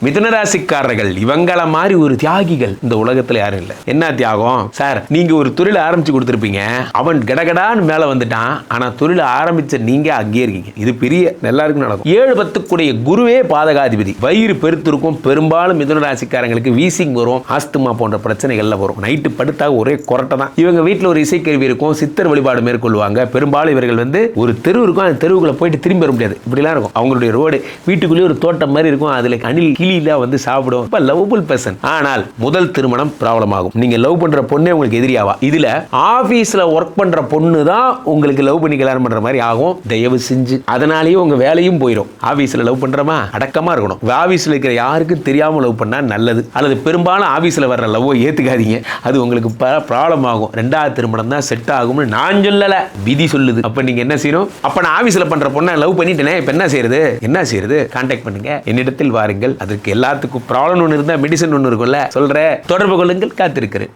மிதுனராசிக்காரர்கள் இவங்கள மாதிரி ஒரு தியாகிகள் இந்த உலகத்துல யாரும் இல்ல. என்ன தியாகம் சார்? நீங்க ஒரு தொழில் ஆரம்பிச்சு கொடுத்துருப்பீங்க, அவன் கடகடான்னு மேல வந்துட்டான், ஆனா தொழில் ஆரம்பிச்ச நீங்க அங்கே இருக்கீங்க. இது பெரிய எல்லாருக்கும் நடக்கும். 7-10 குருவே பாதகாதிபதி. வயிறு பெருத்திருக்கும். பெரும்பாலும் மிதுனராசிக்காரங்களுக்கு வீசிங் வரும், ஆஸ்துமா போன்ற பிரச்சனைகள்ல வரும். நைட்டு படுத்தா ஒரே கொரட்டை தான். இவங்க வீட்டுல ஒரு இசைக்கருவி இருக்கும், சித்தர் வழிபாடு மேற்கொள்வாங்க. பெரும்பாலும் இவர்கள் ஒரு தெரு இருக்கும், அந்த தெருவுக்குள்ள போயிட்டு திரும்பி வர முடியாது. இப்படிலாம் இருக்கும் அவங்களுடைய ரோடு. வீட்டுக்குள்ளேயே ஒரு தோட்டம் மாதிரி இருக்கும், அதுல அணில் சாப்பிடும். Lovable person. ஆனால் முதல் திருமணம் ப்ராப்ளம் ஆகும். நீங்க லவ் பண்ற பொண்ணே உங்களுக்கு எதிரியாவா. இதுல ஆபீஸ்ல ஒர்க் பண்ற பொண்ணு தான் உங்களுக்கு லவ் பண்ணி கல்யாணம் பண்ற மாதிரி ஆகும். தயவு செஞ்சு அதனாலேயே உங்க வேலையும் போயிடும். ஆபீஸ்ல லவ் பண்றமா அடக்கமா இருக்கணும். ஆபீஸ்ல இருக்கிற யாருக்கும் தெரியாம லவ் பண்ணா நல்லது. அல்லது பெரும்பாலும் ஆபீஸ்ல வர்ற லவ் ஏத்துக்காதீங்க, அது உங்களுக்கு ப்ராப்ளம் ஆகும். 2வது திருமணம் தான் செட் ஆகும்னு நான் சொல்லல, விதி சொல்லுது. அப்ப நீங்க என்ன செய்யணும்? அப்ப நான் ஆபீஸ்ல பண்ற பொண்ணை லவ் பண்ணிட்டேனே, இப்ப என்ன செய்யறது? கான்டாக்ட் பண்ணுங்க, என்னிடத்தில் வாருங்கள். அதுக்கு எல்லாத்துக்கும் ப்ராப்ளம் ஒன்று இருந்தால் மெடிசன் ஒன்று இருக்கும்ல, சொல்ற தொடர்பு கொள்ளுங்கள். காத்திருக்கிறேன்.